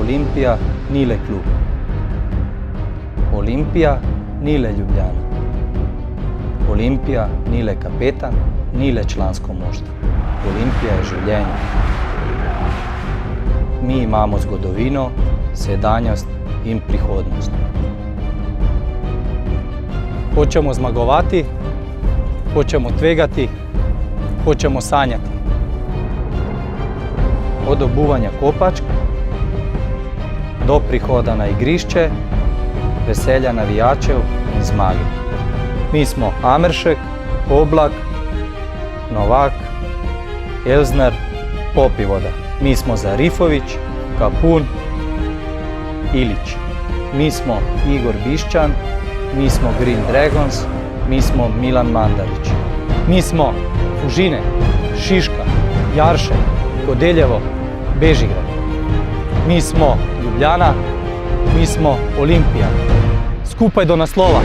Olimpija ni le klub. Olimpija ni le Ljubljana. Olimpija ni le kapetan, ni le člansko moštvo. Olimpija je življenje. Mi imamo zgodovino, sedanjost in prihodnost. Hočemo zmagovati, hočemo tvegati, hočemo sanjati. Od obuvanja kopačk do prihoda na igrišče, veselja navijačev in zmage. Mi smo Ameršek, Oblak, Novak, Elznar, Popivoda. Mi smo Zarifović, Kapun, Ilić. Mi smo Igor Bišćan, mi smo Green Dragons, mi smo Milan Mandarić. Mi smo Fužine, Šiška, Jarše, Kodeljevo, Bežigrad. Mi smo Ljubljana, mi smo Olimpija. Skupaj do naslova.